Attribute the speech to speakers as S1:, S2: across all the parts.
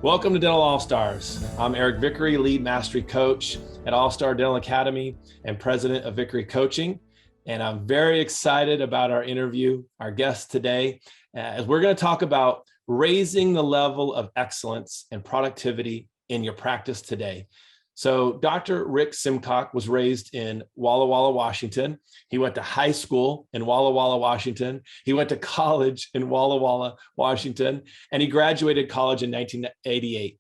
S1: Welcome to Dental All-Stars. I'm Eric Vickery, lead mastery coach at All-Star Dental Academy and president of Vickery Coaching. And I'm very excited about our interview, our guest today, as we're going to talk about raising the level of excellence and productivity in your practice today. So Dr. Rick Simcock was raised in Walla Walla, Washington. He went to high school in Walla Walla, Washington. He went to college in Walla Walla, Washington, and he graduated college in 1988.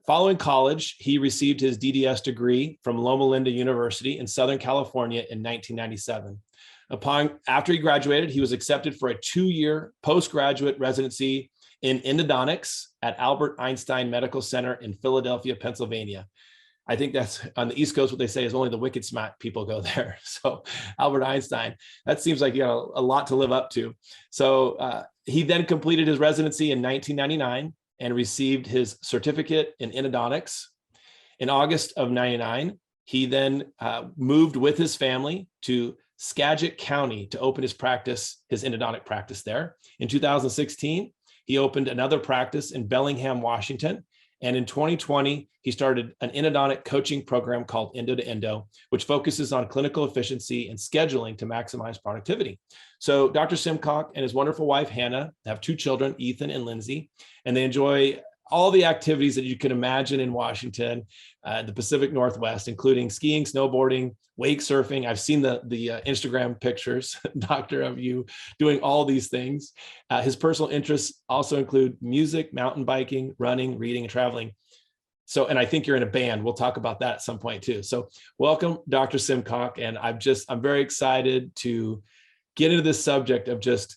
S1: Following college, he received his DDS degree from Loma Linda University in Southern California in 1997. After he graduated, he was accepted for a 2-year postgraduate residency in endodontics at Albert Einstein Medical Center in Philadelphia, Pennsylvania. I think that's on the East Coast, what they say is only the wicked smart people go there. So Albert Einstein, that seems like you got a lot to live up to. So he then completed his residency in 1999 and received his certificate in endodontics. In August of 99, he then moved with his family to Skagit County to open his practice, his endodontic practice there. In 2016, he opened another practice in Bellingham, Washington. And in 2020, he started an endodontic coaching program called Endo to Endo, which focuses on clinical efficiency and scheduling to maximize productivity. So Dr. Simcock and his wonderful wife, Hannah, have 2 children, Ethan and Lindsay, and they enjoy all the activities that you can imagine in Washington, the Pacific Northwest, including skiing, snowboarding, wake surfing. I've seen the Instagram pictures, doctor, of you doing all these things. His personal interests also include music, mountain biking, running, reading, and traveling. So, and I think you're in a band. We'll talk about that at some point too. So welcome, Dr. Simcock. And I'm very excited to get into this subject of just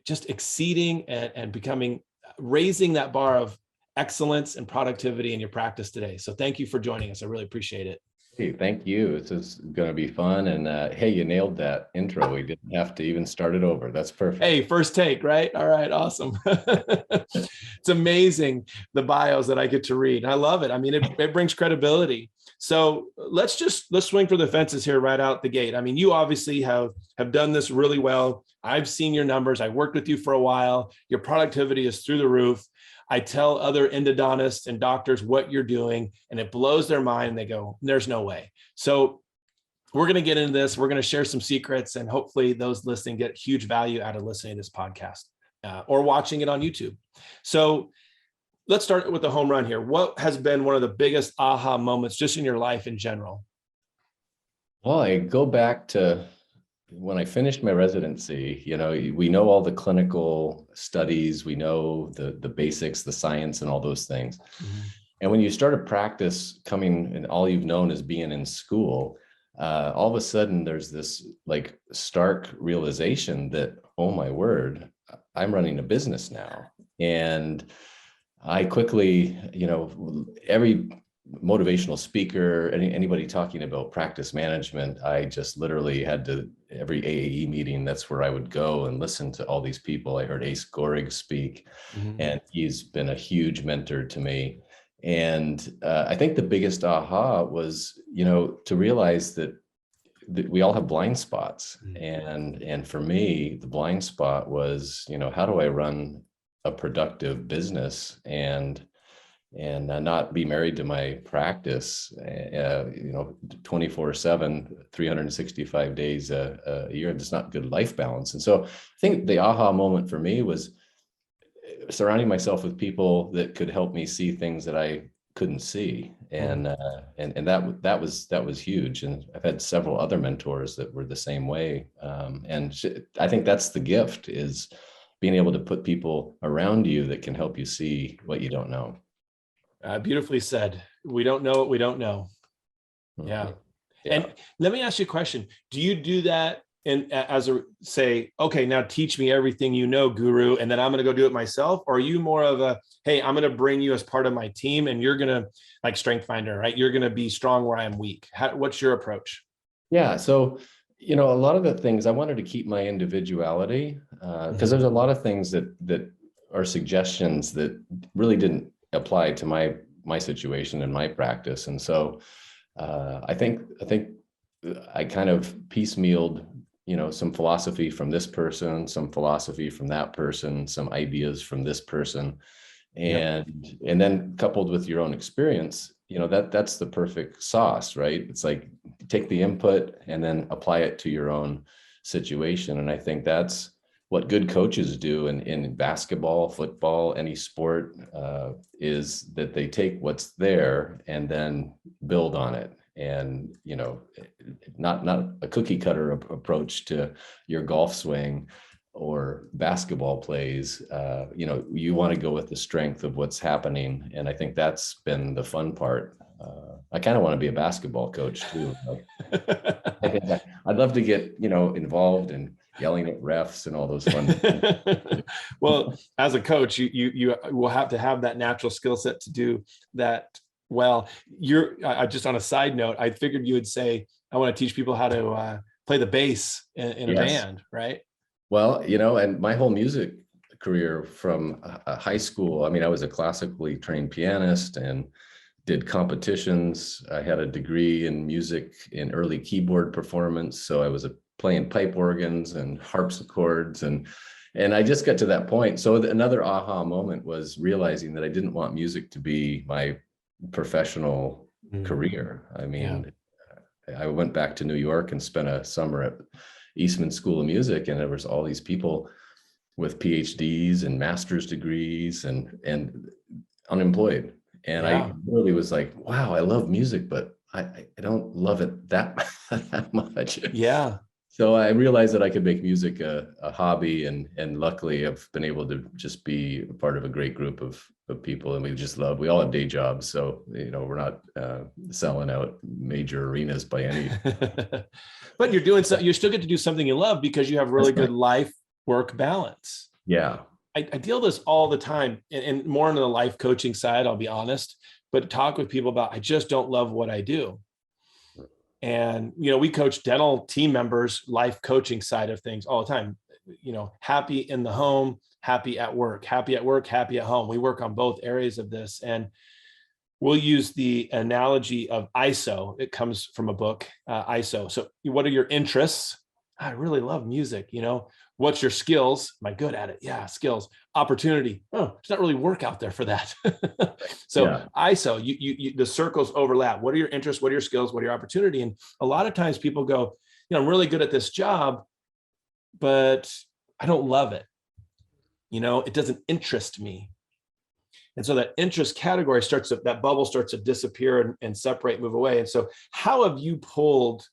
S1: exceeding and becoming, raising that bar of excellence and productivity in your practice today. So thank you for joining us. I really appreciate it.
S2: Hey, thank you. This is going to be fun. And hey, you nailed that intro. We didn't have to even start it over. That's perfect.
S1: Hey, first take, right? All right, awesome. It's amazing, the bios that I get to read. I love it. I mean, it brings credibility. So let's swing for the fences here right out the gate. I mean, you obviously have done this really well. I've seen your numbers. I worked with you for a while. Your productivity is through the roof. I tell other endodontists and doctors what you're doing, and it blows their mind. And they go, there's no way. So we're going to get into this. We're going to share some secrets, and hopefully those listening get huge value out of listening to this podcast or watching it on YouTube. So let's start with the home run here. What has been one of the biggest aha moments just in your life in general?
S2: Well, I go back to when I finished my residency. We know all the clinical studies, we know the basics, the science, and all those things. Mm-hmm. And when you start a practice coming and all you've known is being in school, all of a sudden there's this like stark realization that, oh my word, I'm running a business now. And I quickly, every motivational speaker, anybody talking about practice management, I just literally had to, every AAE meeting, that's where I would go and listen to all these people. I heard Ace Gorig speak, mm-hmm. and he's been a huge mentor to me. And I think the biggest aha was, to realize that we all have blind spots. Mm-hmm. And for me, the blind spot was, how do I run a productive business and not be married to my practice, 24/7, 365 days a year. It's not good life balance. And so I think the aha moment for me was surrounding myself with people that could help me see things that I couldn't see. And that was huge. And I've had several other mentors that were the same way. And I think that's the gift, is being able to put people around you that can help you see what you don't know.
S1: Beautifully said. We don't know what we don't know. Yeah. And let me ask you a question. Do you do that say, okay, now teach me everything you know, guru, and then I'm going to go do it myself? Or are you more of a, hey, I'm going to bring you as part of my team and you're going to, like Strength Finder, right? You're going to be strong where I am weak. What's your approach?
S2: Yeah. So, a lot of the things I wanted to keep my individuality, because there's a lot of things that are suggestions that really didn't apply to my situation and my practice. And so I think I kind of piecemealed, some philosophy from this person, some philosophy from that person, some ideas from this person,
S1: Yep.
S2: And then coupled with your own experience, that's the perfect sauce, right? It's like take the input and then apply it to your own situation. And I think that's what good coaches do in basketball, football, any sport, is that they take what's there and then build on it. And not a cookie cutter approach to your golf swing or basketball plays. You want to go with the strength of what's happening, and I think that's been the fun part. I kind of want to be a basketball coach too. I think I'd love to get involved in yelling at refs and all those fun things.
S1: Well, as a coach, you will have to have that natural skill set to do that well. I just, on a side note, I figured you would say, I want to teach people how to play the bass in a
S2: Yes.
S1: band, right?
S2: Well, and my whole music career from high school, I mean, I was a classically trained pianist and did competitions. I had a degree in music in early keyboard performance. So I was playing pipe organs and harpsichords, and I just got to that point. So another aha moment was realizing that I didn't want music to be my professional career. I mean, I went back to New York and spent a summer at Eastman School of Music, and there was all these people with PhDs and master's degrees and unemployed. And I really was like, wow, I love music, but I don't love it that much.
S1: Yeah.
S2: So I realized that I could make music a hobby, and luckily I've been able to just be a part of a great group of people, and we all have day jobs. So, we're not selling out major arenas by any.
S1: But you're doing so, you still get to do something you love because you have really good life work balance.
S2: Yeah.
S1: I deal this all the time, and more on the life coaching side, I'll be honest, but talk with people about, I just don't love what I do. And, we coach dental team members, life coaching side of things all the time, happy in the home, happy at work, happy at home. We work on both areas of this. And we'll use the analogy of ISO. It comes from a book, ISO. So what are your interests? I really love music. What's your skills? Am I good at it? Yeah, skills. Opportunity. Oh, there's not really work out there for that. So ISO, the circles overlap. What are your interests? What are your skills? What are your opportunity? And a lot of times people go, I'm really good at this job, but I don't love it. It doesn't interest me. And so that interest category that bubble starts to disappear and separate, move away. And so how have you pulled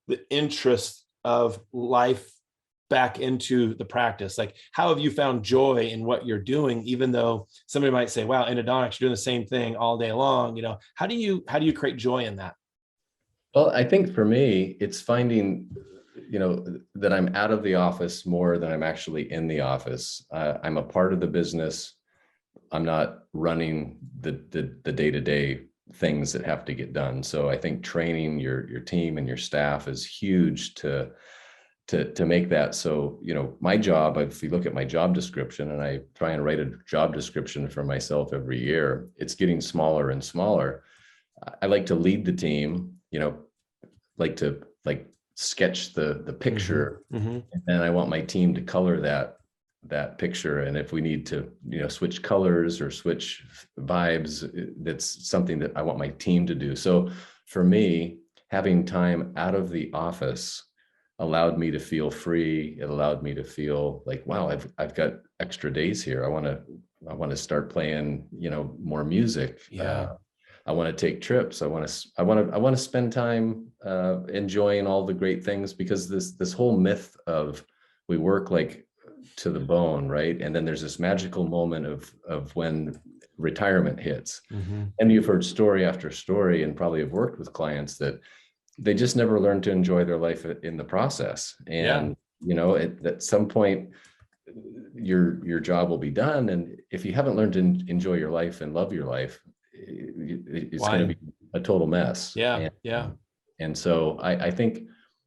S1: the interest of life back into the practice? Like, how have you found joy in what you're doing, even though somebody might say, wow, endodontics, you're doing the same thing all day long. How do you create joy in that?
S2: Well, I think for me, it's finding, that I'm out of the office more than I'm actually in the office. I'm a part of the business. I'm not running the day-to-day things that have to get done. So I think training your team and your staff is huge to make that. So, my job, if you look at my job description, and I try and write a job description for myself every year, it's getting smaller and smaller. I like to lead the team, like to sketch the picture. And then I want my team to color that picture. And if we need to, switch colors or switch vibes, that's something that I want my team to do. So for me, having time out of the office allowed me to feel free. It allowed me to feel like, wow, I've got extra days here. I want to start playing, more music.
S1: Yeah.
S2: I want to take trips. I want to spend time enjoying all the great things, because this whole myth of we work like to the bone, right? And then there's this magical moment of when retirement hits. And you've heard story after story, and probably have worked with clients that they just never learned to enjoy their life in the process. And at some point your job will be done, and if you haven't learned to enjoy your life and love your life, it's going to be a total mess. And so I think,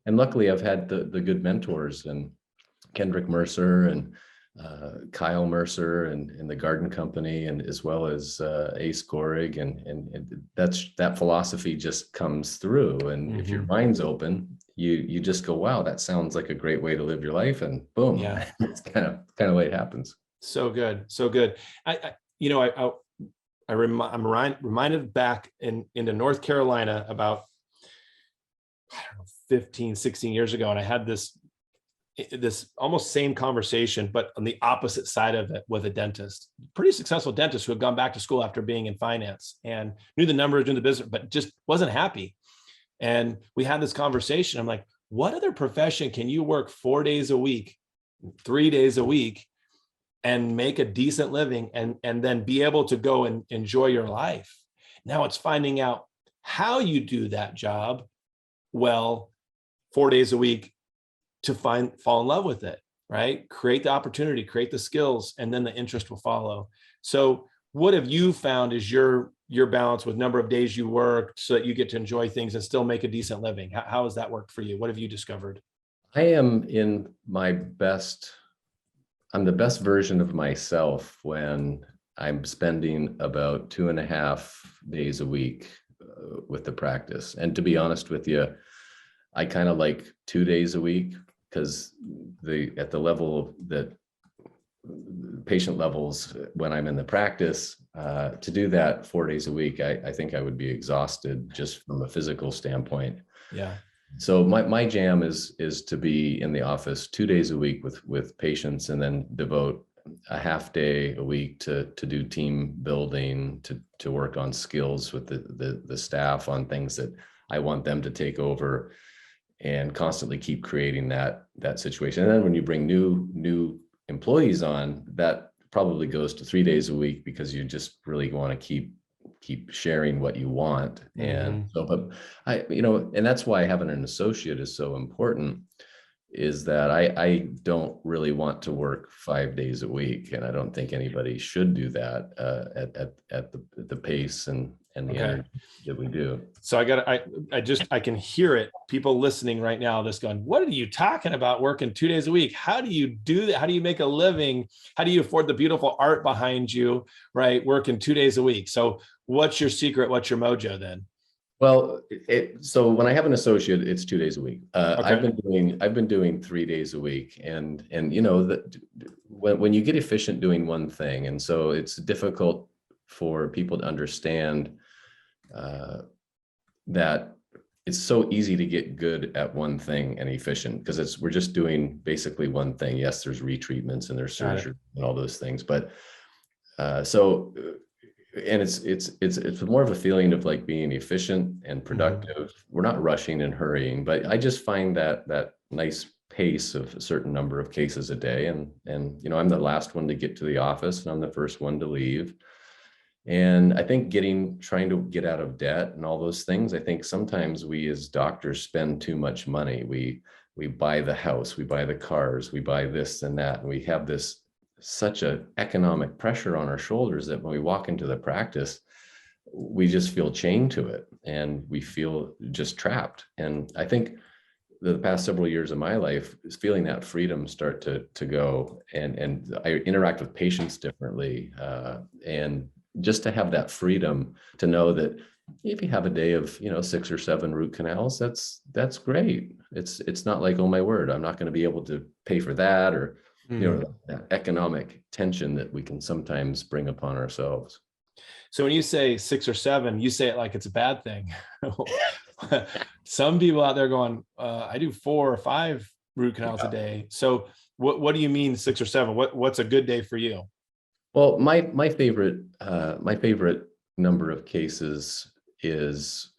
S2: and luckily I've had the good mentors, and Kendrick Mercer and Kyle Mercer and the Garden Company, and as well as Ace Gorig, and that philosophy just comes through. And if your mind's open, you just go, wow, that sounds like a great way to live your life, and boom, it's kind of the way it happens.
S1: So good, so good. reminded back into North Carolina about, I don't know, 15, 16 years ago. And I had this almost same conversation, but on the opposite side of it with a dentist, pretty successful dentist who had gone back to school after being in finance and knew the numbers, knew the business, but just wasn't happy. And we had this conversation. I'm like, what other profession can you work 4 days a week, 3 days a week, and make a decent living and then be able to go and enjoy your life? Now it's finding out how you do that job well, 4 days a week, to fall in love with it, right? Create the opportunity, create the skills, and then the interest will follow. So what have you found is your balance with number of days you work so that you get to enjoy things and still make a decent living? How has that worked for you? What have you discovered?
S2: I am in my best, I'm the best version of myself when I'm spending about 2.5 days a week with the practice. And to be honest with you, I kind of like 2 days a week, because at the level that patient levels when I'm in the practice, to do that 4 days a week, I think I would be exhausted just from a physical standpoint.
S1: Yeah.
S2: So my jam is to be in the office 2 days a week with patients, and then devote a half day a week to do team building, to work on skills with the staff on things that I want them to take over, and constantly keep creating that situation. And then when you bring new employees on, that probably goes to 3 days a week, because you just really want to keep sharing what you want. And so, but and that's why having an associate is so important, is that I don't really want to work 5 days a week, and I don't think anybody should do that at the pace and the energy that we do.
S1: So I can hear it. People listening right now, just going, what are you talking about working 2 days a week? How do you do that? How do you make a living? How do you afford the beautiful art behind you, right? Working 2 days a week. So what's your secret? What's your mojo then?
S2: Well, so when I have an associate, it's 2 days a week. I've been doing 3 days a week, and that when you get efficient doing one thing, and so it's difficult for people to understand that it's so easy to get good at one thing and efficient, because we're just doing basically one thing. Yes, there's retreatments and there's surgery and all those things, but and it's more of a feeling of like being efficient and productive. We're not rushing and hurrying, but I just find that nice pace of a certain number of cases a day. And I'm the last one to get to the office, and I'm the first one to leave. And I think trying to get out of debt and all those things, I think sometimes we as doctors spend too much money. We buy the house, we buy the cars, we buy this and that, and we have such an economic pressure on our shoulders that when we walk into the practice, we just feel chained to it, and we feel just trapped. And I think the past several years of my life is feeling that freedom start to go, and I interact with patients differently, and just to have that freedom to know that if you have a day of 6 or 7 root canals, that's great. It's not like, oh my word, I'm not going to be able to pay for that, or that economic tension that we can sometimes bring upon ourselves.
S1: So when you say 6 or 7, you say it like it's a bad thing. Some people out there going, I do 4 or 5 root canals a day. So what do you mean 6 or 7? What's a good day for you?
S2: Well, my favorite number of cases is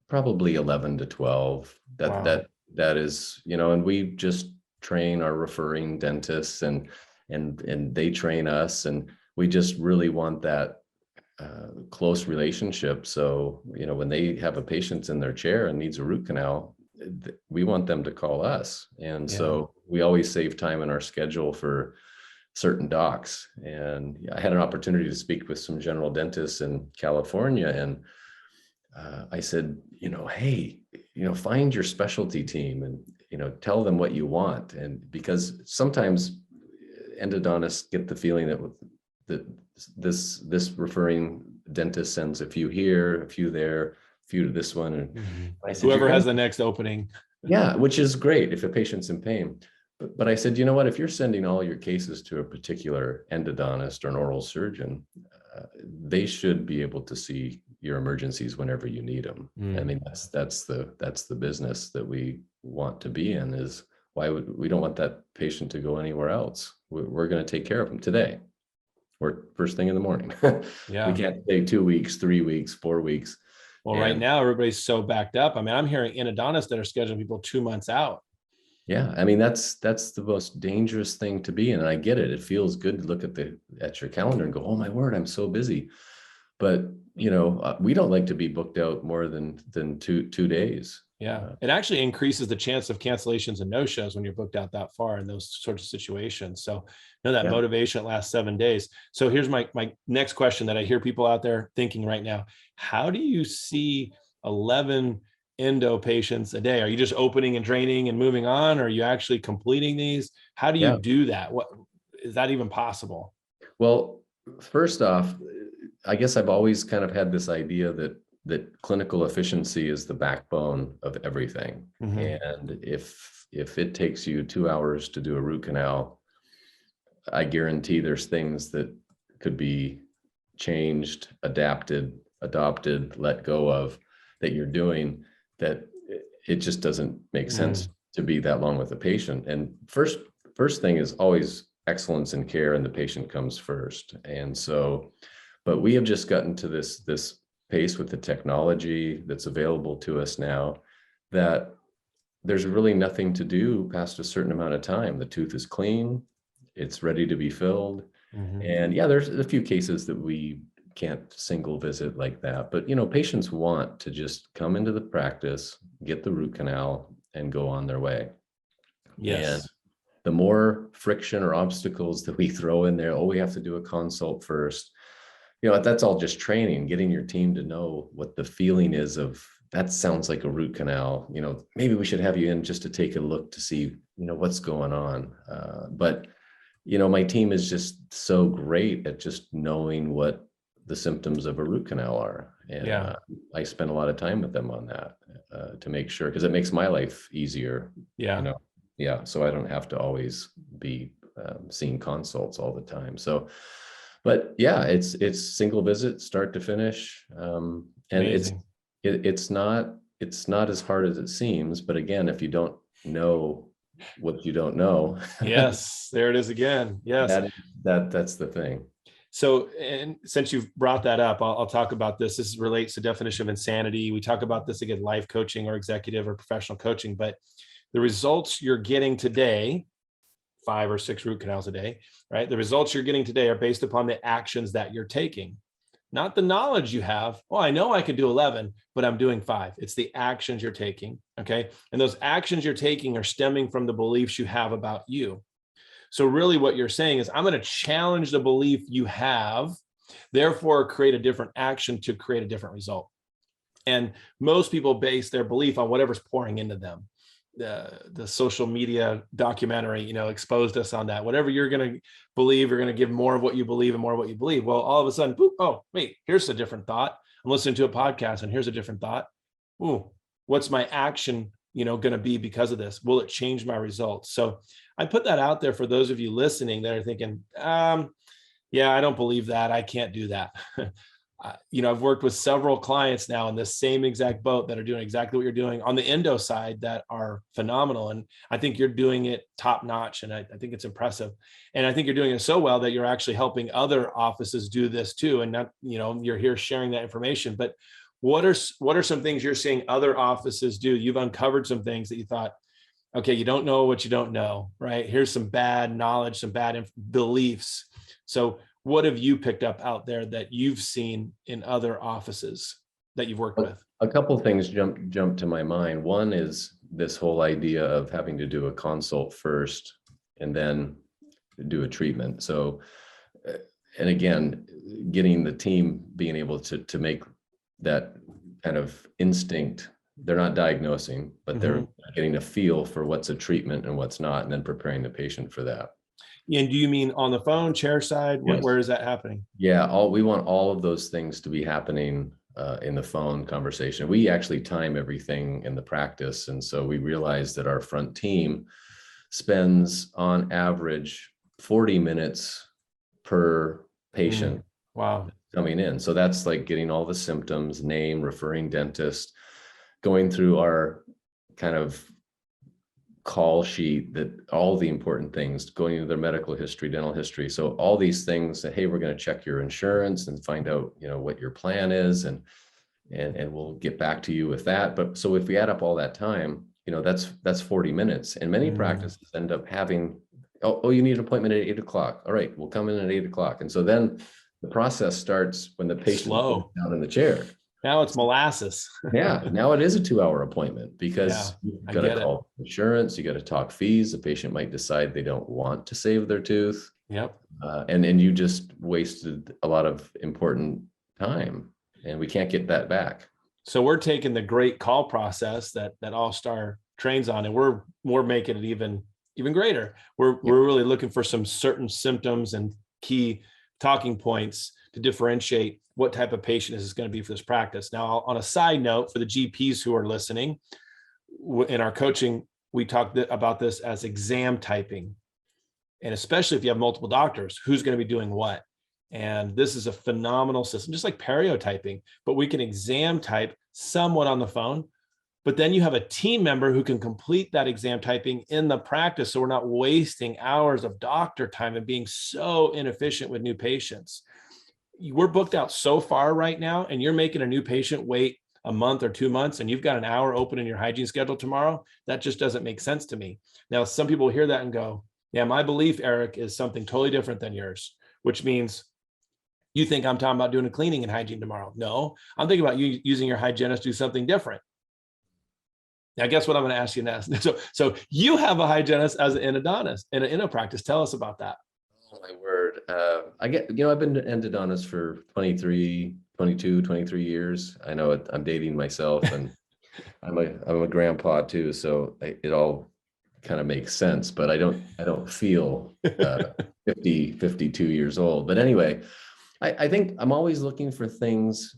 S2: probably 11 to 12. That is, and we just train our referring dentists, and they train us, and we just really want that close relationship. So when they have a patient in their chair and needs a root canal, we want them to call us, and so we always save time in our schedule for certain docs. And I had an opportunity to speak with some general dentists in California, and I said, hey, find your specialty team, and tell them what you want. And because sometimes endodontists get the feeling that this referring dentist sends a few here, a few there, a few to this one, and I said,
S1: whoever has the next opening.
S2: Yeah, which is great if a patient's in pain. But I said, you know what, if you're sending all your cases to a particular endodontist or an oral surgeon, they should be able to see your emergencies whenever you need them. I mean, that's the business that we want to be in. Is why we don't want that patient to go anywhere else. We're going to take care of them today, or first thing in the morning.
S1: Yeah.
S2: We can't take 2 weeks, 3 weeks, 4 weeks.
S1: Well, right now everybody's so backed up. I mean, I'm hearing endodontists that are scheduling people 2 months out.
S2: Yeah, I mean, that's the most dangerous thing to be in. And I get it. It feels good to look at your calendar and go, oh my word, I'm so busy. But we don't like to be booked out more than two days.
S1: Yeah, it actually increases the chance of cancellations and no-shows when you're booked out that far in those sorts of situations. So that motivation lasts 7 days. So here's my next question that I hear people out there thinking right now. How do you see 11 endo patients a day? Are you just opening and draining and moving on? Or are you actually completing these? How do you do that? What is that even possible?
S2: Well, first off, I guess I've always kind of had this idea that clinical efficiency is the backbone of everything. And if it takes you 2 hours to do a root canal, I guarantee there's things that could be changed, adapted, adopted, let go of that you're doing, that it just doesn't make sense to be that long with a patient. And first thing is always excellence in care, and the patient comes first. And so, but we have just gotten to this pace with the technology that's available to us now, that there's really nothing to do past a certain amount of time. The tooth is clean, it's ready to be filled. And yeah, there's a few cases that we can't single visit like that, but patients want to just come into the practice, get the root canal, and go on their way.
S1: Yes.
S2: And the more friction or obstacles that we throw in there, oh, we have to do a consult first, that's all just training, getting your team to know what the feeling is of, that sounds like a root canal, maybe we should have you in just to take a look to see, what's going on. But my team is just so great at just knowing what the symptoms of a root canal are. And I spend a lot of time with them on that to make sure, because it makes my life easier. So I don't have to always be seeing consults all the time. So, but yeah, it's single visit, start to finish. And
S1: Amazing.
S2: it's not as hard as it seems. But again, if you don't know what you don't know.
S1: Yes, there it is again. Yes.
S2: That's the thing.
S1: So, and since you've brought that up, I'll talk about this. This relates to definition of insanity. We talk about this again, life coaching or executive or professional coaching, but the results you're getting today, 5 or 6 root canals a day, right? The results you're getting today are based upon the actions that you're taking, not the knowledge you have. Oh, I know I could do 11, but I'm doing 5. It's the actions you're taking. Okay. And those actions you're taking are stemming from the beliefs you have about you. So really what you're saying is, I'm going to challenge the belief you have, therefore create a different action to create a different result. And most people base their belief on whatever's pouring into them. The social media documentary, exposed us on that. Whatever you're going to believe, you're going to give more of what you believe and more of what you believe. Well, all of a sudden, boop, oh, wait, here's a different thought. I'm listening to a podcast and here's a different thought. Ooh, what's my action, going to be because of this? Will it change my results? So I put that out there for those of you listening that are thinking, yeah, I don't believe that. I can't do that. I've worked with several clients now in this same exact boat that are doing exactly what you're doing on the endo side that are phenomenal. And I think you're doing it top notch. And I think it's impressive. And I think you're doing it so well that you're actually helping other offices do this too. And not, you're here sharing that information. But what are some things you're seeing other offices do? You've uncovered some things that you thought, okay, you don't know what you don't know, right? Here's some bad knowledge, some bad beliefs. So what have you picked up out there that you've seen in other offices that you've worked with?
S2: A couple of things jump to my mind. One is this whole idea of having to do a consult first and then do a treatment. So, and again, getting the team being able to make that kind of instinct. They're not diagnosing, but they're getting a feel for what's a treatment and what's not, and then preparing the patient for that.
S1: And do you mean on the phone, chair side?
S2: Yes.
S1: Where is that happening?
S2: Yeah, we want all of those things to be happening in the phone conversation. We actually time everything in the practice. And so we realize that our front team spends on average 40 minutes per patient.
S1: Wow.
S2: coming in. So that's like getting all the symptoms, name, referring dentist, going through our kind of call sheet, that all the important things, going into their medical history, dental history. So all these things that, hey, we're going to check your insurance and find out, what your plan is, and we'll get back to you with that. But so if we add up all that time, that's 40 minutes. And many practices end up having, oh, you need an appointment at 8 o'clock. All right, we'll come in at 8 o'clock. And so then the process starts when the patient is down in the chair.
S1: Now it's molasses.
S2: Yeah, now it is a 2-hour appointment because
S1: Yeah,
S2: you've got to call insurance, you got to talk fees. The patient might decide they don't want to save their tooth.
S1: Yep.
S2: And you just wasted a lot of important time, and we can't get that back.
S1: So we're taking the great call process that All-Star trains on, and we're making it even greater. We're really looking for some certain symptoms and key talking points to differentiate what type of patient is this going to be for this practice. Now, on a side note, for the GPs who are listening, in our coaching, we talk about this as exam typing. And especially if you have multiple doctors, who's going to be doing what? And this is a phenomenal system, just like periotyping, but we can exam type somewhat on the phone. But then you have a team member who can complete that exam typing in the practice. So we're not wasting hours of doctor time and being so inefficient with new patients. We're booked out so far right now, and you're making a new patient wait a month or 2 months, and you've got an hour open in your hygiene schedule tomorrow. That just doesn't make sense to me. Now, some people hear that and go, yeah, my belief, Eric, is something totally different than yours, which means you think I'm talking about doing a cleaning and hygiene tomorrow. No, I'm thinking about you using your hygienist to do something different. Now, guess what I'm going to ask you next? So you have a hygienist as an endodontist in an endo practice. Tell us about that.
S2: Oh my word. I've been an endodontist for 23 years. I know I'm dating myself, and I'm a grandpa too. So it all kind of makes sense, but I don't feel 52 years old. But anyway, I think I'm always looking for things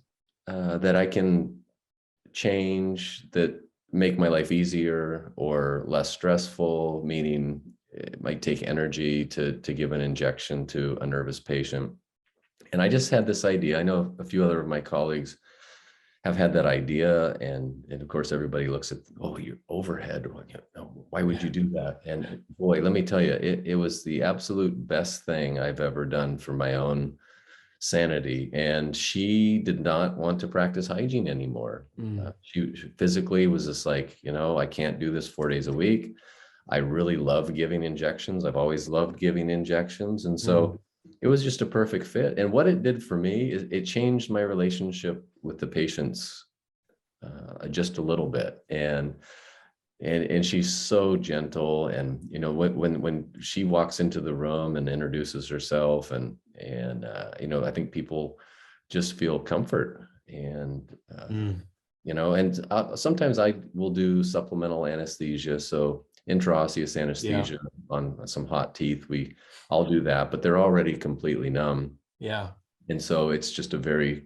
S2: that I can change that make my life easier or less stressful, meaning it might take energy to give an injection to a nervous patient. And I just had this idea. I know a few other of my colleagues have had that idea. And of course, everybody looks at, oh, your overhead. Why would you do that? And boy, let me tell you, it was the absolute best thing I've ever done for my own sanity. And she did not want to practice hygiene anymore. She physically was just like, I can't do this 4 days a week. I really love giving injections. I've always loved giving injections. And so it was just a perfect fit. And what it did for me is it changed my relationship with the patients just a little bit. And she's so gentle. And, when she walks into the room and introduces herself, and I think people just feel comfort. And, and sometimes I will do supplemental anesthesia. So intraosseous anesthesia on some hot teeth. I'll do that, but they're already completely numb.
S1: Yeah.
S2: And so it's just a very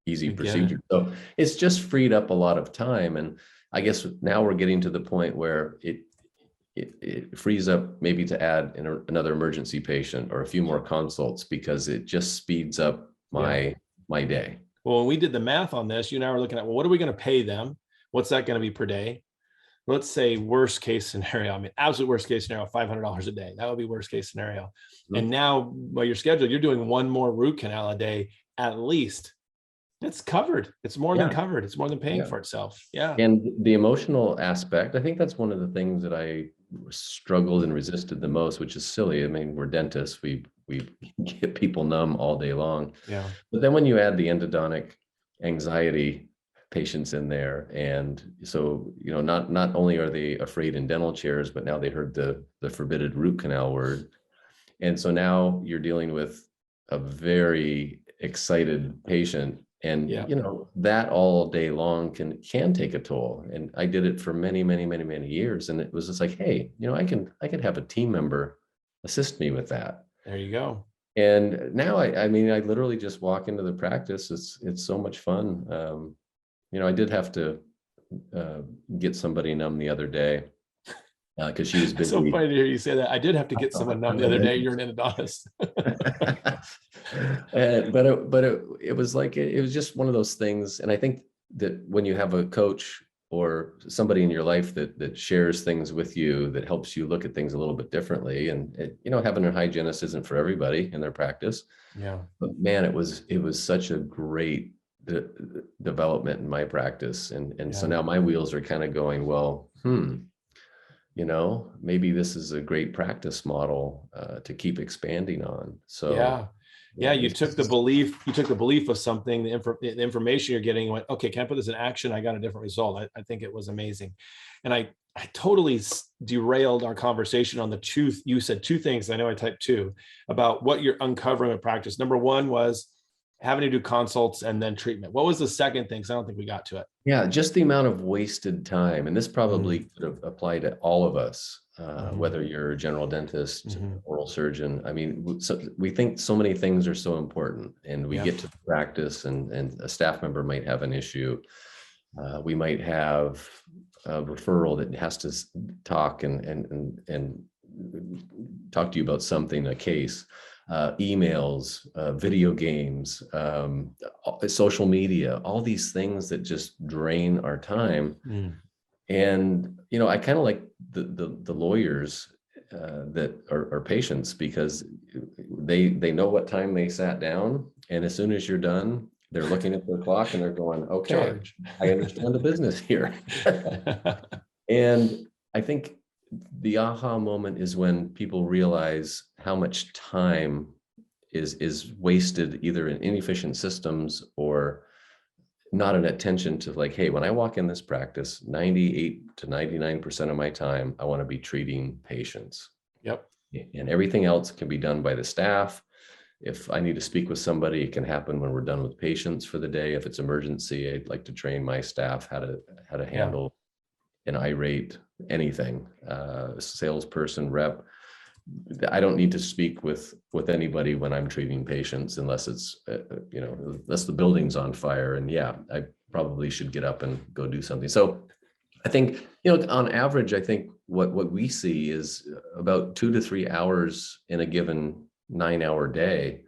S2: easy procedure. So it's just freed up a lot of time. And I guess now we're getting to the point where it frees up maybe to add another emergency patient or a few more consults, because it just speeds up my day.
S1: Well, when we did the math on this, you and I were looking at, well, what are we going to pay them? What's that going to be per day? Let's say worst case scenario. Absolute worst case scenario, $500 a day. That would be worst case scenario. Mm-hmm. And now, while you're scheduled, you're doing one more root canal a day at least. It's covered. It's more than covered. It's more than paying for itself. Yeah.
S2: And the emotional aspect, I think that's one of the things that I struggled and resisted the most, which is silly. We're dentists. We get people numb all day long.
S1: Yeah.
S2: But then when you add the endodontic anxiety patients in there, and so not only are they afraid in dental chairs, but now they heard the forbidden root canal word, and so now you're dealing with a very excited patient, and that all day long can take a toll. And I did it for many years, and it was just like, hey, I can have a team member assist me with that.
S1: There you go.
S2: And now I literally just walk into the practice. It's so much fun. I did have to get somebody numb the other day. because she was
S1: It's so
S2: busy.
S1: funny to hear you say that. I did have to get someone numb the other day. You're an endodontist.
S2: It was like, it was just one of those things. And I think that when you have a coach or somebody in your life that shares things with you, that helps you look at things a little bit differently, and having a hygienist isn't for everybody in their practice.
S1: Yeah.
S2: But man, it was such a great development in my practice. And so now my wheels are kind of going, well, maybe this is a great practice model to keep expanding on. So
S1: you took the belief of something, the information you're getting, and went, okay, can I put this in action? I got a different result. I think it was amazing. And I totally derailed our conversation on the two. You said two things. I know I typed two about what you're uncovering with practice. Number one was having to do consults and then treatment. What was the second thing? Because I don't think we got to it.
S2: Yeah, just the amount of wasted time. And this probably could have applied to all of us, whether you're a general dentist, oral surgeon. I mean, we think so many things are so important, and we get to practice, and a staff member might have an issue. We might have a referral that has to talk and talk to you about something, a case. Emails, video games, social media, all these things that just drain our time. And, I kind of like the lawyers that are patients, because they know what time they sat down. And as soon as you're done, they're looking at their clock and they're going, okay, I understand the business here. And I think the aha moment is when people realize how much time is wasted either in inefficient systems or not an attention to, like, hey, when I walk in this practice, 98 to 99% of my time, I want to be treating patients.
S1: Yep.
S2: And everything else can be done by the staff. If I need to speak with somebody, it can happen when we're done with patients for the day. If it's emergency, I'd like to train my staff how to handle an irate anything, salesperson, rep. I don't need to speak with anybody when I'm treating patients, unless it's unless the building's on fire. And I probably should get up and go do something. So I think, on average, I think what we see is about 2 to 3 hours in a given 9-hour day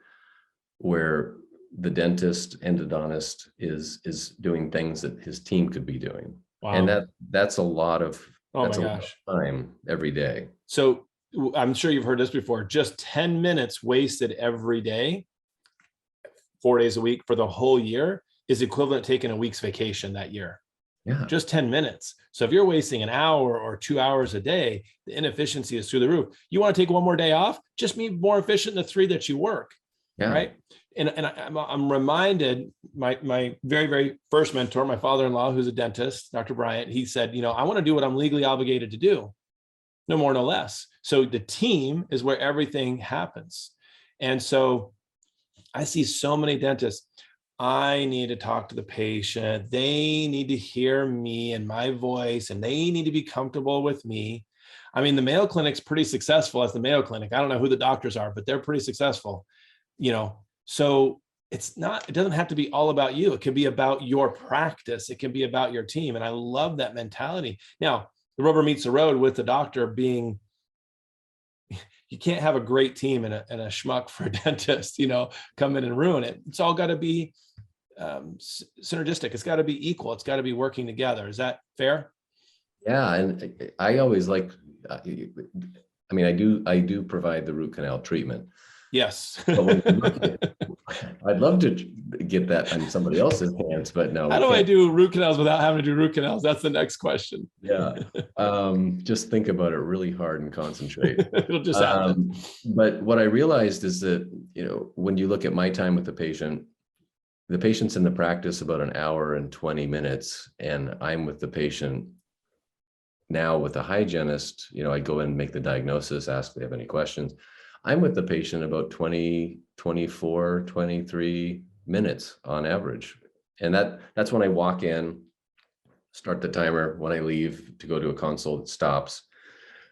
S2: where the dentist, endodontist is doing things that his team could be doing. Wow. And that's a lot of time every day.
S1: So I'm sure you've heard this before. Just 10 minutes wasted every day, 4 days a week for the whole year is equivalent to taking a week's vacation that year.
S2: Yeah.
S1: Just 10 minutes. So if you're wasting an hour or 2 hours a day, the inefficiency is through the roof. You want to take one more day off? Just be more efficient in the 3 that you work. Yeah. Right. And I'm reminded, my very, very first mentor, my father-in-law, who's a dentist, Dr. Bryant, he said, I want to do what I'm legally obligated to do. No more, no less. So the team is where everything happens. And so I see so many dentists. I need to talk to the patient. They need to hear me and my voice, and they need to be comfortable with me. I mean, the Mayo Clinic's pretty successful as the Mayo Clinic. I don't know who the doctors are, but they're pretty successful, So it doesn't have to be all about you. It can be about your practice. It can be about your team. And I love that mentality. Now, the rubber meets the road with the doctor being, you can't have a great team and a schmuck for a dentist, come in and ruin it. It's all got to be synergistic. It's got to be equal. It's got to be working together. Is that fair?
S2: Yeah. And I always like, I do provide the root canal treatment.
S1: Yes.
S2: I'd love to get that in somebody else's hands, but no.
S1: How do I do root canals without having to do root canals? That's the next question.
S2: Yeah. Just think about it really hard and concentrate.
S1: It'll just happen.
S2: But what I realized is that, when you look at my time with the patient's in the practice about an hour and 20 minutes, and I'm with the patient now with a hygienist. I go in and make the diagnosis, ask if they have any questions. I'm with the patient about 20, 24, 23 minutes on average. And that's when I walk in, start the timer. When I leave to go to a consult, it stops.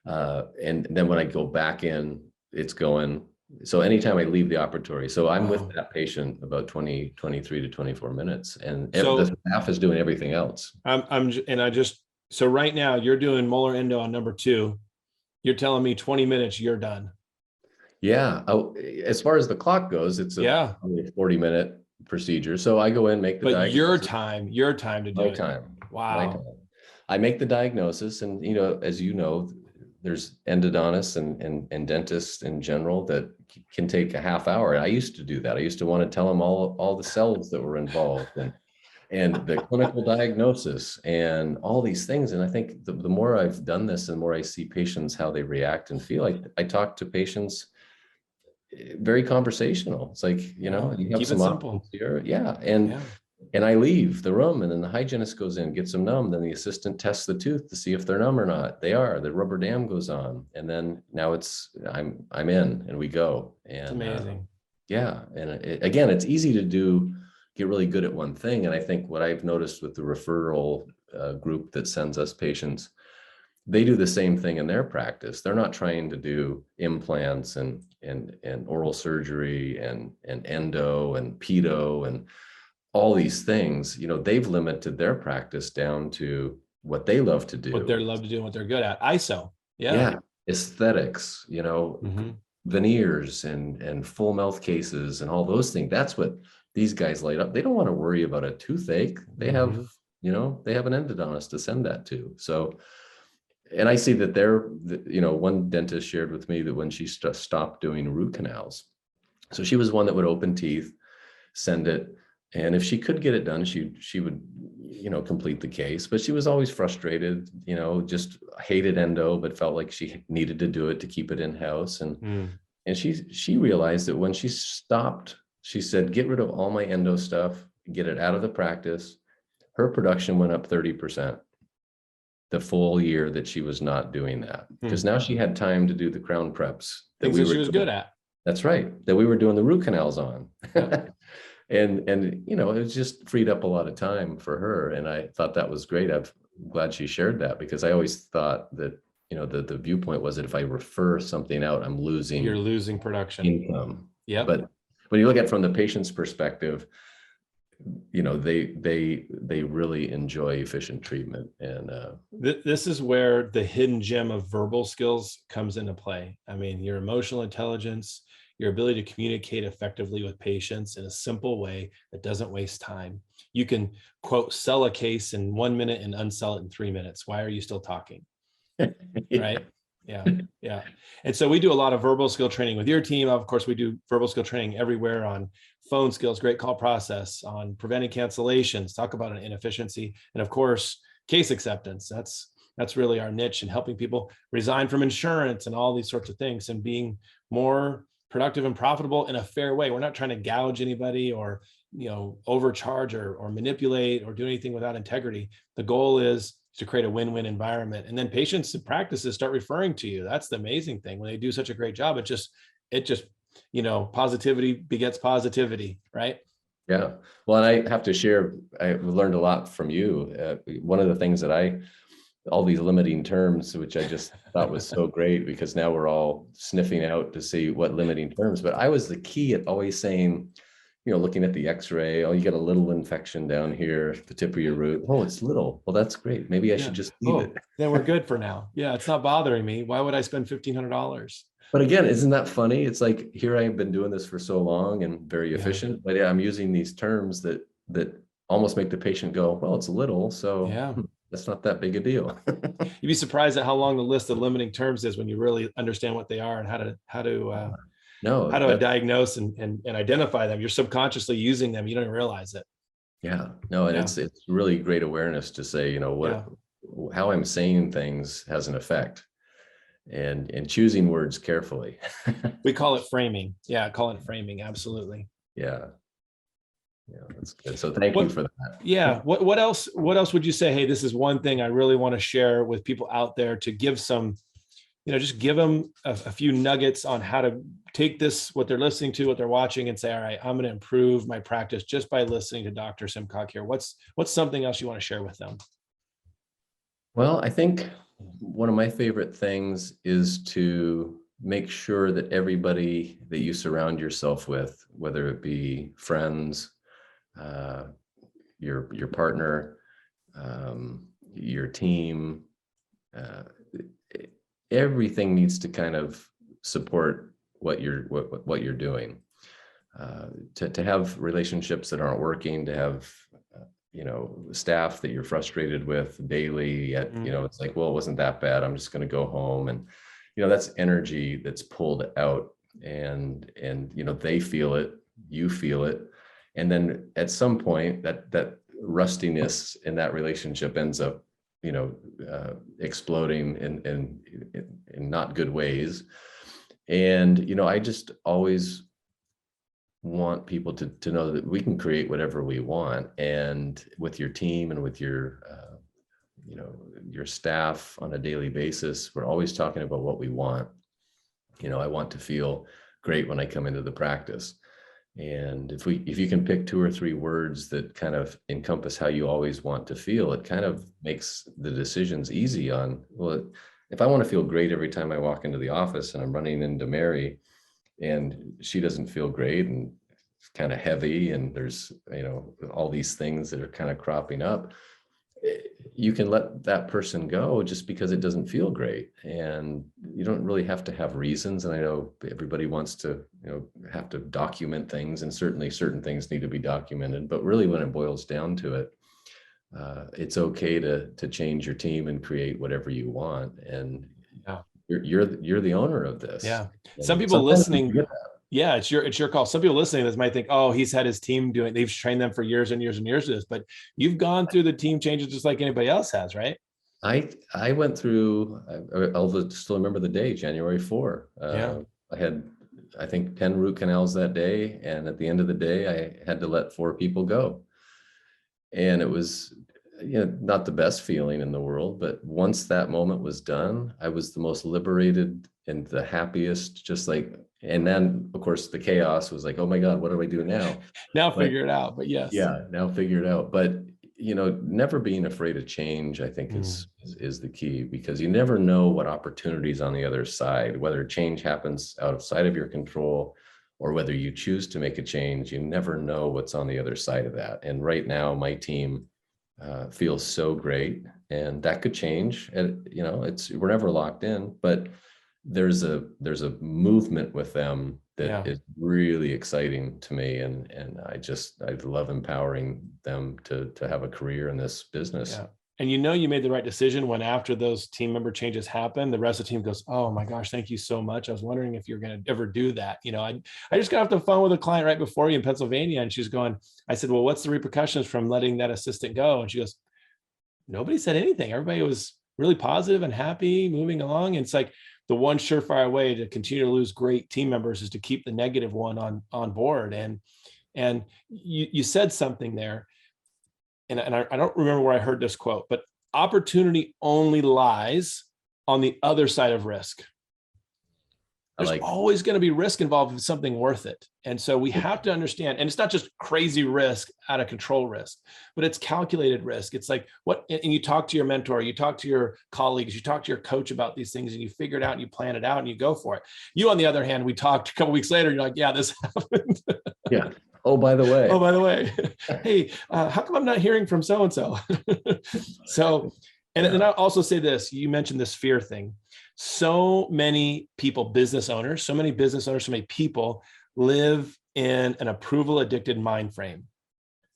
S2: And then when I go back in, it's going. So anytime I leave the operatory. So I'm with that patient about 23 to 24 minutes. And the staff is doing everything else.
S1: So right now you're doing molar endo on number 2. You're telling me 20 minutes, you're done.
S2: Yeah. Oh, as far as the clock goes, it's
S1: Yeah.
S2: only a 40-minute procedure. So I go in, make the
S1: But
S2: diagnosis.
S1: your time to do
S2: My
S1: it.
S2: time. My
S1: Wow.
S2: time. I make the diagnosis, and as you know, there's endodontists and dentists in general that can take a half hour. I used to do that. I used to want to tell them all the cells that were involved and the clinical diagnosis and all these things. And I think the more I've done this, and the more I see patients, how they react and feel. I talk to patients very conversational. It's like,
S1: Yeah.
S2: you have
S1: Keep it
S2: some
S1: simple.
S2: options here. Yeah. And I leave the room, and then the hygienist goes in, gets them numb. Then the assistant tests the tooth to see if they're numb or not. They are. The rubber dam goes on, and then now I'm in, and we go.
S1: It's
S2: And
S1: amazing.
S2: yeah, and again, it's easy to get really good at one thing. And I think what I've noticed with the referral group that sends us patients, they do the same thing in their practice. They're not trying to do implants and oral surgery and endo and pedo and all these things. They've limited their practice down to what they love to
S1: What they
S2: do.
S1: love to do and what they're good at. ISO. Yeah.
S2: Yeah, aesthetics,
S1: Mm-hmm.
S2: veneers and full mouth cases and all those things. That's what these guys light up. They don't want to worry about a toothache. They have,
S1: Mm-hmm.
S2: they have an endodontist to send that to. So, and I see that one dentist shared with me that when she stopped doing root canals, so she was one that would open teeth, send it, and if she could get it done, she would, complete the case. But she was always frustrated, just hated endo, but felt like she needed to do it to keep it in house. And she realized that when she stopped, she said, "Get rid of all my endo stuff, get it out of the practice." Her production went up 30% the full year that she was not doing that, because now she had time to do the crown preps that
S1: Things
S2: we
S1: that
S2: were
S1: she was
S2: doing.
S1: good at.
S2: That's right, that we were doing the root canals on.
S1: Yep.
S2: And it was just freed up a lot of time for her, and I thought that was great. I'm glad she shared that, because I always thought that the viewpoint was that if I refer something out, I'm
S1: You're
S2: losing
S1: losing production.
S2: income.
S1: Yep.
S2: But when you look at it from the patient's perspective, they really enjoy efficient treatment. And
S1: This is where the hidden gem of verbal skills comes into play. I mean, your emotional intelligence, your ability to communicate effectively with patients in a simple way that doesn't waste time. You can, quote, sell a case in 1 minute and unsell it in 3 minutes. Why are you still talking?
S2: yeah.
S1: Right? Yeah. Yeah. And so we do a lot of verbal skill training with your team. Of course, we do verbal skill training everywhere on phone skills, great call process, on preventing cancellations, talk about an inefficiency, and of course, case acceptance. That's really our niche, in helping people resign from insurance and all these sorts of things, and being more productive and profitable in a fair way. We're not trying to gouge anybody or overcharge or manipulate or do anything without integrity. The goal is to create a win-win environment, and then patients and practices start referring to you. That's the amazing thing. When they do such a great job, it just positivity begets positivity, right?
S2: Yeah. Well, and I have to share, I learned a lot from you. One of the things that all these limiting terms, which I just thought was so great, because now we're all sniffing out to see what limiting terms, but I was the key at always saying, looking at the x-ray, oh, you got a little infection down here, the tip of your root. Oh, it's little. Well, that's great. Maybe I should just leave it.
S1: Then we're good for now. Yeah, it's not bothering me. Why would I spend $1,500?
S2: But again, isn't that funny? It's like, here I've been doing this for so long and very
S1: Yeah.
S2: efficient, but I'm using these terms that almost make the patient go, well, it's a little, so
S1: Yeah.
S2: that's not that big a deal.
S1: You'd be surprised at how long the list of limiting terms is when you really understand what they are and how to diagnose and identify them. You're subconsciously using them. You don't even realize it.
S2: Yeah, no, and it's really great awareness to say, how I'm saying things has an effect, and choosing words carefully.
S1: We call it framing. Yeah, call it framing. Absolutely.
S2: Yeah, that's good. So thank you for that.
S1: Yeah. What else would you say, hey, this is one thing I really want to share with people out there, to give some, just give them a few nuggets on how to take this, what they're listening to, what they're watching, and say, all right, I'm going to improve my practice just by listening to Dr. Simcock here. What's something else you want to share with them?
S2: Well, I think one of my favorite things is to make sure that everybody that you surround yourself with, whether it be friends, your partner, your team, everything needs to kind of support what you're doing. To have relationships that aren't working, to have staff that you're frustrated with daily, yet it's like, well, it wasn't that bad, I'm just going to go home. And that's energy that's pulled out, and they feel it, you feel it, and then at some point that rustiness in that relationship ends up exploding in not good ways. And I just always want people to know that we can create whatever we want, and with your team and with your your staff on a daily basis, we're always talking about what we want. I want to feel great when I come into the practice. And if you can pick 2 or 3 words that kind of encompass how you always want to feel, it kind of makes the decisions easy on, well, if I want to feel great every time I walk into the office and I'm running into Mary and she doesn't feel great and it's kind of heavy and there's, all these things that are kind of cropping up, you can let that person go just because it doesn't feel great. And you don't really have to have reasons. And I know everybody wants to, have to document things, and certainly certain things need to be documented, but really when it boils down to it, it's okay to change your team and create whatever you want. And
S1: Yeah.
S2: you're the owner of this.
S1: Yeah.
S2: And
S1: Some people listening, yeah, it's your call. Some people listening to this might think, oh, he's had his team they've trained them for years and years and years of this, but you've gone through the team changes just like anybody else has, right?
S2: I went through, I'll still remember the day, January 4.
S1: Yeah.
S2: I had, I think, 10 root canals that day. And at the end of the day, I had to let 4 people go. And it was, not the best feeling in the world, but once that moment was done, I was the most liberated and the happiest, just like, and then of course the chaos was like, oh my God, what do I do now?
S1: Now figure it out, but yes.
S2: Yeah, now figure it out. But never being afraid of change, I think is the key, because you never know what opportunities on the other side, whether change happens outside of your control or whether you choose to make a change. You never know what's on the other side of that. And right now my team feels so great, and that could change. And we're never locked in, but there's a movement with them that is really exciting to me, and I love empowering them to have a career in this business.
S1: Yeah. And you made the right decision when, after those team member changes happen, the rest of the team goes, oh my gosh, thank you so much. I was wondering if you're going to ever do that. I just got off the phone with a client right before you in Pennsylvania, and she's going, I said, well, what's the repercussions from letting that assistant go? And she goes, nobody said anything. Everybody was really positive and happy, moving along. And it's like, the one surefire way to continue to lose great team members is to keep the negative one on board. And you said something there, and I don't remember where I heard this quote, but opportunity only lies on the other side of risk. There's always going to be risk involved with something worth it. And so we have to understand, and it's not just crazy risk, out of control risk, but it's calculated risk. It's like and you talk to your mentor, you talk to your colleagues, you talk to your coach about these things, and you figure it out and you plan it out and you go for it. You, on the other hand, we talked a couple of weeks later, you're like, yeah, this happened.
S2: Yeah. Oh, by the way,
S1: hey, how come I'm not hearing from so-and-so? So, and I'll also say this, you mentioned this fear thing. So many people, so many people live in an approval addicted mind frame.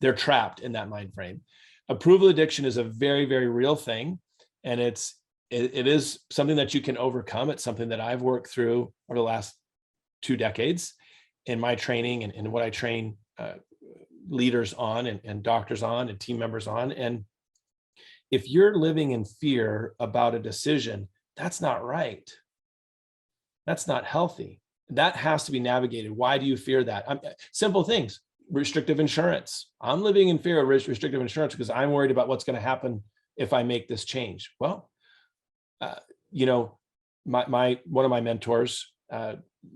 S1: They're trapped in that mind frame. Approval addiction is a very, very real thing. And it is something that you can overcome. It's something that I've worked through over the last 2 decades in my training and what I train leaders on and doctors on and team members on. And if you're living in fear about a decision, that's not right. That's not healthy. That has to be navigated. Why do you fear that? Simple things. Restrictive insurance. I'm living in fear of restrictive insurance because I'm worried about what's going to happen if I make this change. Well, one of my mentors,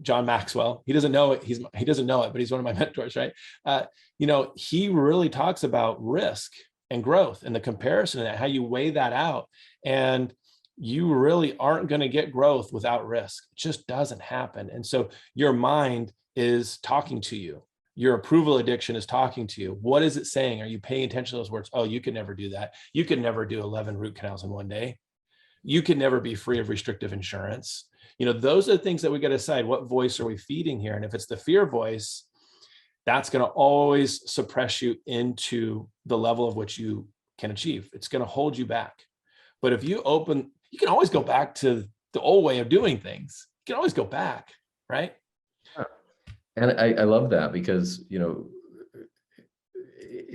S1: John Maxwell, he doesn't know it. He doesn't know it, but he's one of my mentors, right? He really talks about risk and growth and the comparison and how you weigh that out. And you really aren't going to get growth without risk. It just doesn't happen. And so your mind is talking to you. Your approval addiction is talking to you. What is it saying? Are you paying attention to those words? Oh, you could never do that. You could never do 11 root canals in one day. You can never be free of restrictive insurance. Those are the things that we got to decide. What voice are we feeding here? And if it's the fear voice, that's going to always suppress you into the level of which you can achieve. It's going to hold you back. But if you can always go back to the old way of doing things. You can always go back, right?
S2: And I love that, because,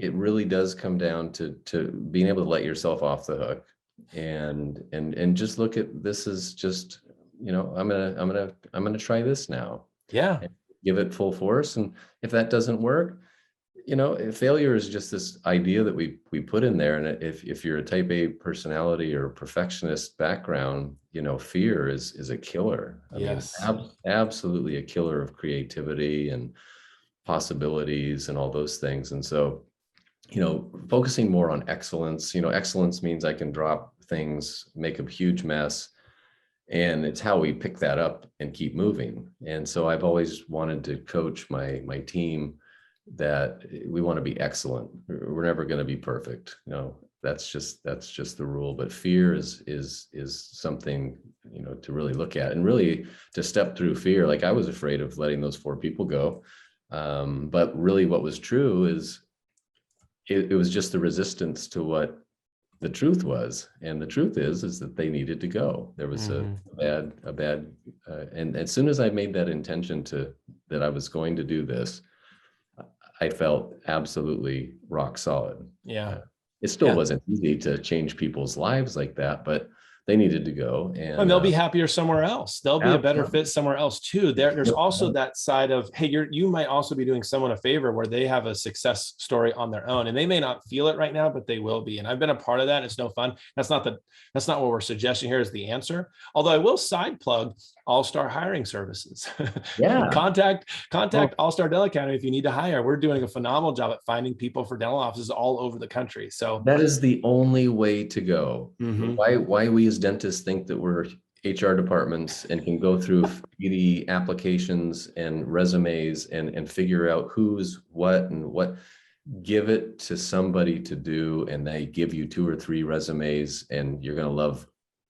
S2: it really does come down to being able to let yourself off the hook and just look at this as just, I'm gonna try this now.
S1: Yeah.
S2: And give it full force. And if that doesn't work, failure is just this idea that we put in there. And if you're a type A personality or a perfectionist background, fear is a killer.
S1: Yes.
S2: Absolutely a killer of creativity and possibilities and all those things. And so, focusing more on excellence, excellence means I can drop things, make a huge mess. And it's how we pick that up and keep moving. And so I've always wanted to coach my team that we want to be excellent. We're never going to be perfect. That's just the rule. But fear is something, to really look at, and really to step through fear. Like, I was afraid of letting those 4 people go. But really what was true is it was just the resistance to what the truth was. And the truth is that they needed to go. There was a bad, and as soon as I made that intention that I was going to do this, I felt absolutely rock solid.
S1: Yeah.
S2: It still wasn't easy to change people's lives like that, but they needed to go.
S1: And they'll be happier somewhere else. They'll be a better fit somewhere else too. There's also that side of, hey, you might also be doing someone a favor where they have a success story on their own, and they may not feel it right now, but they will be. And I've been a part of that. And it's no fun. That's not what we're suggesting here is the answer. Although I will side plug All-Star hiring services.
S2: Yeah.
S1: Contact All-Star Dental Academy if you need to hire. We're doing a phenomenal job at finding people for dental offices all over the country. So
S2: that is the only way to go.
S1: Mm-hmm.
S2: Why we as dentists think that we're HR departments and can go through the applications and resumes and figure out who's what and what, give it to somebody to do, and they give you 2 or 3 resumes and you're going to love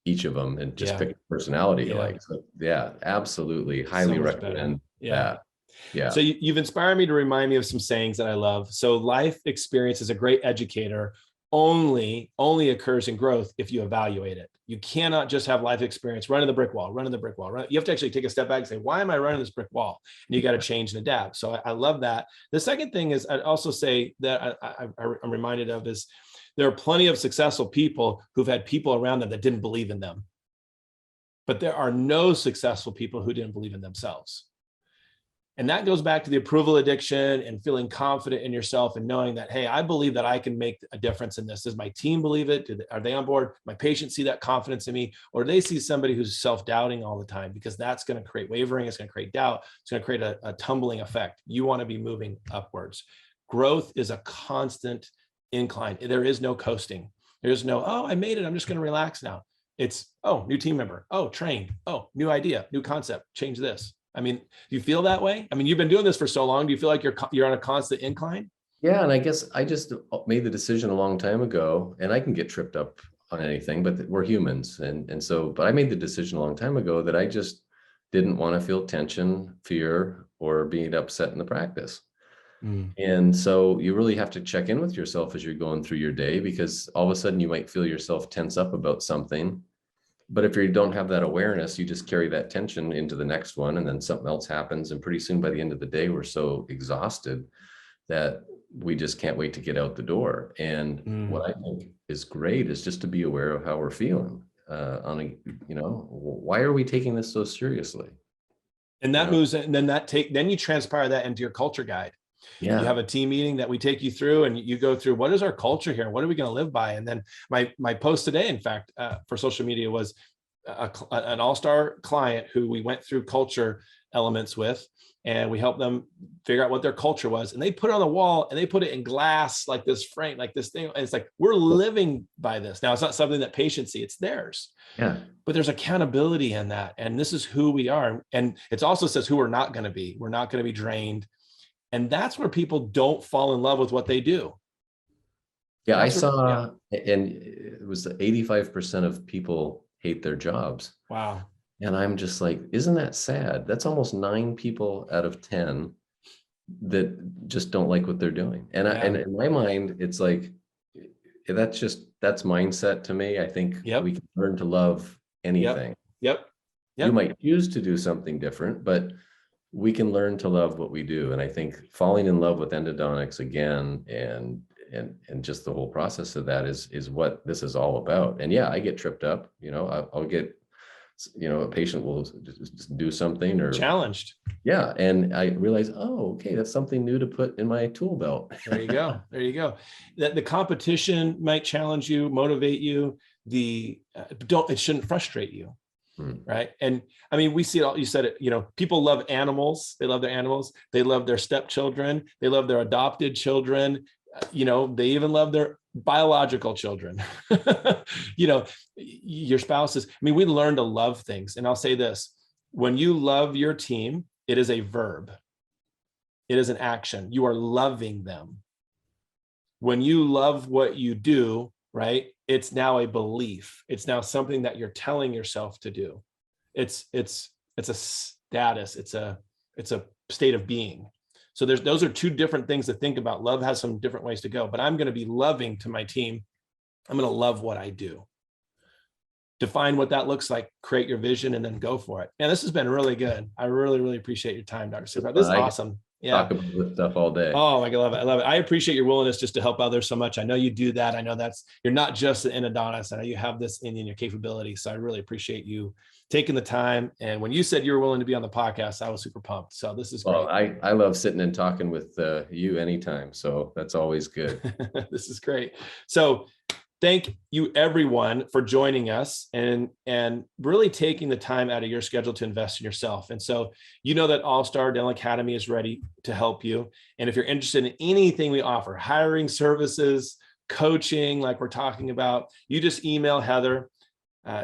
S2: each of them and just pick a personality you like. So absolutely. Highly recommend that. Yeah.
S1: So you've inspired me to remind me of some sayings that I love. So life experience is a great educator, only occurs in growth if you evaluate it. You cannot just have life experience, running the brick wall. You have to actually take a step back and say, why am I running this brick wall? And you got to change and adapt. So I love that. The second thing is, I'd also say that I'm reminded of is there are plenty of successful people who've had people around them that didn't believe in them. But there are no successful people who didn't believe in themselves. And that goes back to the approval addiction and feeling confident in yourself and knowing that, hey, I believe that I can make a difference in this. Does my team believe it? Are they on board? My patients see that confidence in me, or do they see somebody who's self-doubting all the time? Because that's going to create wavering. It's going to create doubt. It's going to create a tumbling effect. You want to be moving upwards. Growth is a constant incline. There is no coasting. There's no, oh, I made it, I'm just going to relax now. It's, oh, new team member. Oh, train. Oh, new idea, new concept, change this. I mean, do you feel that way? I mean, you've been doing this for so long. Do you feel like you're on a constant incline?
S2: Yeah. And I guess I just made the decision a long time ago, and I can get tripped up on anything, but we're humans. But I made the decision a long time ago that I just didn't want to feel tension, fear, or being upset in the practice. And so you really have to check in with yourself as you're going through your day, because all of a sudden you might feel yourself tense up about something. But if you don't have that awareness, you just carry that tension into the next one, and then something else happens. And pretty soon by the end of the day, we're so exhausted that we just can't wait to get out the door. And what I think is great is just to be aware of how we're feeling why are we taking this so seriously?
S1: And that moves, and then you transpire that into your culture guide. Yeah. You have a team meeting that we take you through, and you go through, what is our culture here? What are we going to live by? And then my post today, in fact, for social media was an all-star client who we went through culture elements with, and we helped them figure out what their culture was. And they put it on the wall, and they put it in glass, like this frame, like this thing. And it's like, we're living by this. Now, it's not something that patients see, it's theirs. Yeah. But there's accountability in that. And this is who we are. And it also says who we're not going to be. We're not going to be drained. And that's where people don't fall in love with what they do.
S2: Yeah, and it was 85% of people hate their jobs.
S1: Wow.
S2: And I'm just like, isn't that sad? That's almost 9 people out of 10 that just don't like what they're doing. And and in my mind, it's like, that's mindset to me. I think we can learn to love anything.
S1: Yep.
S2: You might choose to do something different, but we can learn to love what we do. And I think falling in love with endodontics again, and just the whole process of that is what this is all about. And yeah, I get tripped up, I'll get, a patient will just do something or
S1: challenged.
S2: Yeah. And I realize, oh, okay, that's something new to put in my tool belt.
S1: There you go. There you go. That the competition might challenge you, motivate you. It shouldn't frustrate you. Right. And I mean, we see it all. You said it, people love animals. They love their animals. They love their stepchildren. They love their adopted children. They even love their biological children. Your spouses. I mean, we learn to love things. And I'll say this, when you love your team, it is a verb. It is an action. You are loving them. When you love what you do, right, it's now a belief. It's now something that you're telling yourself to do. It's a status. It's a state of being. So those are two different things to think about. Love has some different ways to go, but I'm going to be loving to my team. I'm going to love what I do. Define what that looks like, create your vision, and then go for it. And this has been really good. I really, really appreciate your time, Dr. Simcock. This is awesome. Yeah.
S2: Talk about this stuff all day.
S1: Oh, I love it. I love it. I appreciate your willingness just to help others so much. I know you do that. I know you're not just an endodontist. I know you have this in your capability. So I really appreciate you taking the time. And when you said you were willing to be on the podcast, I was super pumped. So this is great.
S2: Well, I love sitting and talking with you anytime. So that's always good.
S1: This is great. So thank you everyone for joining us and really taking the time out of your schedule to invest in yourself. And so, that All-Star Dental Academy is ready to help you. And if you're interested in anything we offer, hiring services, coaching, like we're talking about, you just email Heather.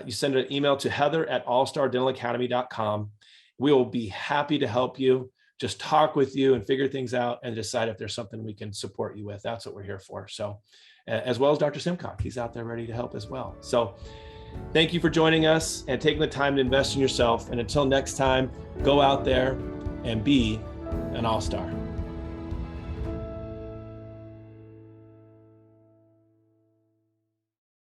S1: You send an email to heather@allstardentalacademy.com. We will be happy to help you, just talk with you and figure things out and decide if there's something we can support you with. That's what we're here for. So, as well as Dr. Simcock, he's out there ready to help as well. So thank you for joining us and taking the time to invest in yourself. And until next time, go out there and be an all-star.